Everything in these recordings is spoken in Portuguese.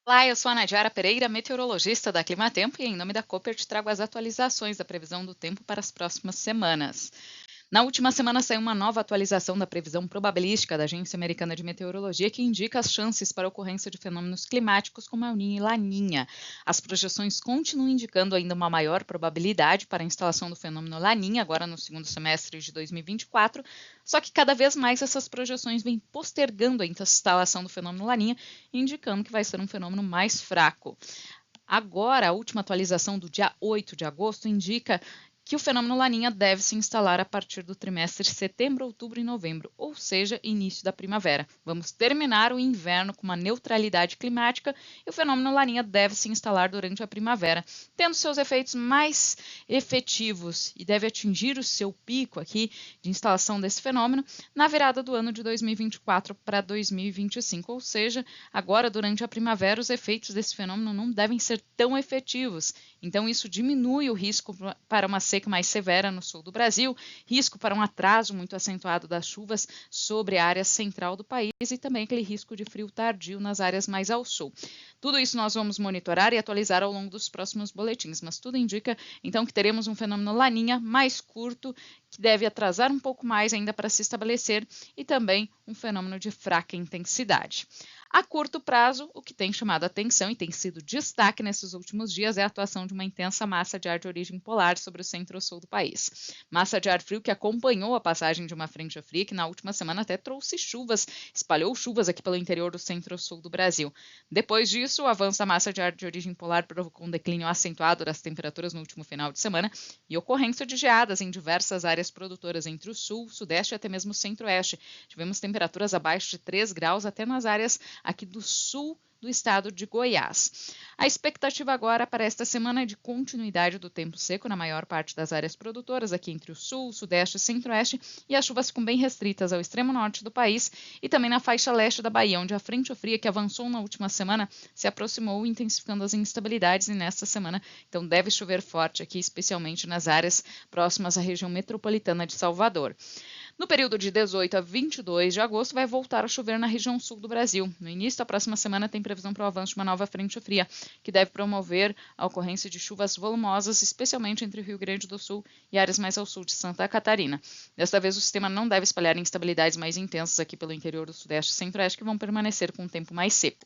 Olá, eu sou a Nadiara Pereira, meteorologista da Climatempo, e em nome da Cooper te trago as atualizações da previsão do tempo para as próximas semanas. Na última semana saiu uma nova atualização da previsão probabilística da Agência Americana de Meteorologia que indica as chances para a ocorrência de fenômenos climáticos como El Niño e Laninha. As projeções continuam indicando ainda uma maior probabilidade para a instalação do fenômeno Laninha agora no segundo semestre de 2024, só que cada vez mais essas projeções vêm postergando a instalação do fenômeno Laninha, indicando que vai ser um fenômeno mais fraco. Agora, a última atualização do dia 8 de agosto indica que o fenômeno Laninha deve se instalar a partir do trimestre de setembro, outubro e novembro, ou seja, início da primavera. Vamos terminar o inverno com uma neutralidade climática e o fenômeno Laninha deve se instalar durante a primavera, tendo seus efeitos mais efetivos e deve atingir o seu pico aqui de instalação desse fenômeno na virada do ano de 2024 para 2025, ou seja, agora durante a primavera os efeitos desse fenômeno não devem ser tão efetivos. Então isso diminui o risco para uma seca mais severa no sul do Brasil, risco para um atraso muito acentuado das chuvas sobre a área central do país e também aquele risco de frio tardio nas áreas mais ao sul. Tudo isso nós vamos monitorar e atualizar ao longo dos próximos boletins, mas tudo indica então que teremos um fenômeno Laninha mais curto, que deve atrasar um pouco mais ainda para se estabelecer, e também um fenômeno de fraca intensidade. A curto prazo, o que tem chamado a atenção e tem sido destaque nesses últimos dias é a atuação de uma intensa massa de ar de origem polar sobre o centro-sul do país. Massa de ar frio que acompanhou a passagem de uma frente fria que na última semana até trouxe chuvas, espalhou chuvas aqui pelo interior do centro-sul do Brasil. Depois disso, o avanço da massa de ar de origem polar provocou um declínio acentuado das temperaturas no último final de semana e ocorrência de geadas em diversas áreas produtoras entre o sul, sudeste e até mesmo o centro-oeste. Tivemos temperaturas abaixo de 3 graus até nas áreas aqui do sul do estado de Goiás. A expectativa agora para esta semana é de continuidade do tempo seco na maior parte das áreas produtoras, aqui entre o sul, sudeste e centro-oeste, e as chuvas ficam bem restritas ao extremo norte do país e também na faixa leste da Bahia, onde a frente fria que avançou na última semana se aproximou, intensificando as instabilidades, e nesta semana então deve chover forte aqui, especialmente nas áreas próximas à região metropolitana de Salvador. No período de 18 a 22 de agosto, vai voltar a chover na região sul do Brasil. No início da próxima semana, tem previsão para o avanço de uma nova frente fria, que deve promover a ocorrência de chuvas volumosas, especialmente entre o Rio Grande do Sul e áreas mais ao sul de Santa Catarina. Desta vez, o sistema não deve espalhar instabilidades mais intensas aqui pelo interior do Sudeste e Centro-Oeste, que vão permanecer com um tempo mais seco.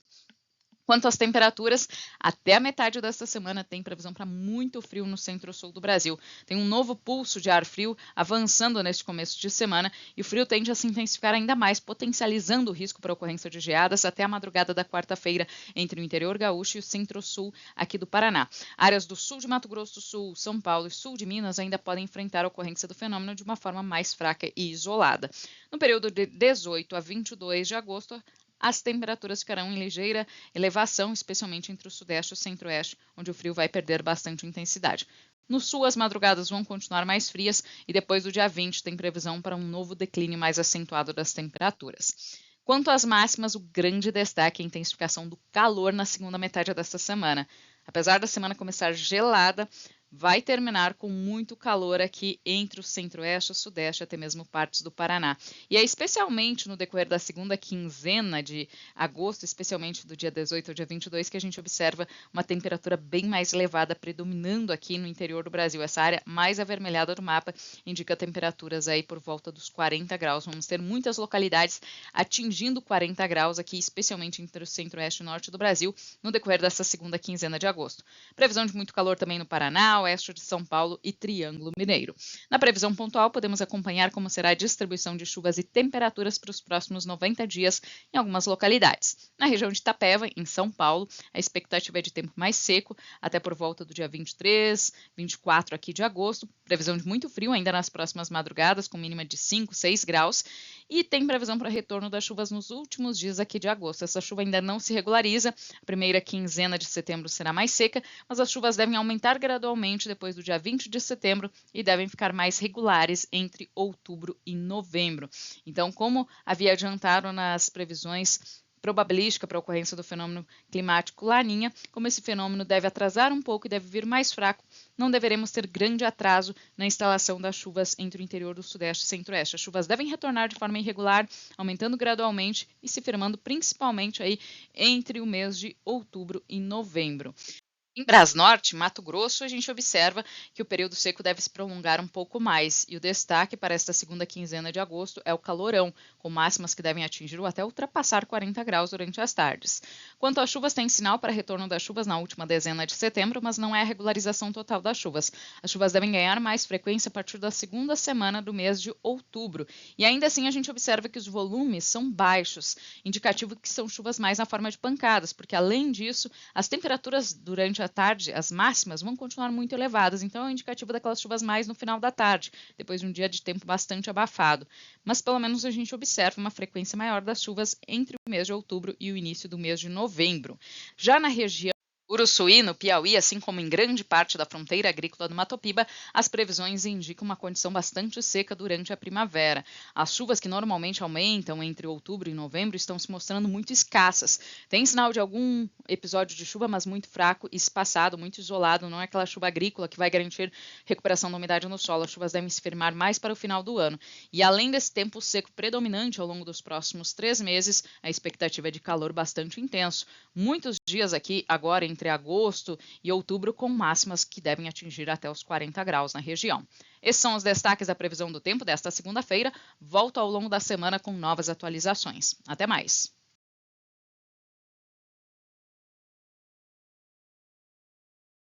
Quanto às temperaturas, até a metade desta semana tem previsão para muito frio no centro-sul do Brasil. Tem um novo pulso de ar frio avançando neste começo de semana e o frio tende a se intensificar ainda mais, potencializando o risco para ocorrência de geadas até a madrugada da quarta-feira entre o interior gaúcho e o centro-sul aqui do Paraná. Áreas do sul de Mato Grosso do Sul, São Paulo e sul de Minas ainda podem enfrentar a ocorrência do fenômeno de uma forma mais fraca e isolada. No período de 18 a 22 de agosto, as temperaturas ficarão em ligeira elevação, especialmente entre o sudeste e o centro-oeste, onde o frio vai perder bastante intensidade. No sul, as madrugadas vão continuar mais frias e depois do dia 20 tem previsão para um novo declínio mais acentuado das temperaturas. Quanto às máximas, o grande destaque é a intensificação do calor na segunda metade desta semana. Apesar da semana começar gelada, vai terminar com muito calor aqui entre o centro-oeste, o sudeste, até mesmo partes do Paraná. E é especialmente no decorrer da segunda quinzena de agosto, especialmente do dia 18 ao dia 22, que a gente observa uma temperatura bem mais elevada predominando aqui no interior do Brasil. Essa área mais avermelhada do mapa indica temperaturas aí por volta dos 40 graus. Vamos ter muitas localidades atingindo 40 graus aqui, especialmente entre o centro-oeste e o norte do Brasil, no decorrer dessa segunda quinzena de agosto. Previsão de muito calor também no Paraná, oeste de São Paulo e Triângulo Mineiro. Na previsão pontual, podemos acompanhar como será a distribuição de chuvas e temperaturas para os próximos 90 dias em algumas localidades. Na região de Itapeva, em São Paulo, a expectativa é de tempo mais seco, até por volta do dia 23, 24 aqui de agosto. Previsão de muito frio ainda nas próximas madrugadas, com mínima de 5, 6 graus. E tem previsão para retorno das chuvas nos últimos dias aqui de agosto. Essa chuva ainda não se regulariza. A primeira quinzena de setembro será mais seca, mas as chuvas devem aumentar gradualmente depois do dia 20 de setembro e devem ficar mais regulares entre outubro e novembro. Então, como havia adiantado nas previsões probabilística para a ocorrência do fenômeno climático Laninha. Como esse fenômeno deve atrasar um pouco e deve vir mais fraco, não deveremos ter grande atraso na instalação das chuvas entre o interior do Sudeste e Centro-Oeste. As chuvas devem retornar de forma irregular, aumentando gradualmente e se firmando principalmente aí entre o mês de outubro e novembro. Em Brasnorte, Mato Grosso, a gente observa que o período seco deve se prolongar um pouco mais, e o destaque para esta segunda quinzena de agosto é o calorão, com máximas que devem atingir ou até ultrapassar 40 graus durante as tardes. Quanto às chuvas, tem sinal para retorno das chuvas na última dezena de setembro, mas não é a regularização total das chuvas. As chuvas devem ganhar mais frequência a partir da segunda semana do mês de outubro, e ainda assim a gente observa que os volumes são baixos, indicativo que são chuvas mais na forma de pancadas, porque além disso, as temperaturas durante a tarde, as máximas vão continuar muito elevadas, então é um indicativo daquelas chuvas mais no final da tarde, depois de um dia de tempo bastante abafado. Mas pelo menos a gente observa uma frequência maior das chuvas entre o mês de outubro e o início do mês de novembro. Já na região Uruçuí, no Piauí, assim como em grande parte da fronteira agrícola do Mato Piba, as previsões indicam uma condição bastante seca durante a primavera. As chuvas que normalmente aumentam entre outubro e novembro estão se mostrando muito escassas. Tem sinal de algum episódio de chuva, mas muito fraco e espaçado, muito isolado. Não é aquela chuva agrícola que vai garantir recuperação da umidade no solo. As chuvas devem se firmar mais para o final do ano. E além desse tempo seco predominante ao longo dos próximos 3 meses, a expectativa é de calor bastante intenso. Muitos dias aqui agora entre agosto e outubro, com máximas que devem atingir até os 40 graus na região. Esses são os destaques da previsão do tempo desta segunda-feira. Volto ao longo da semana com novas atualizações. Até mais!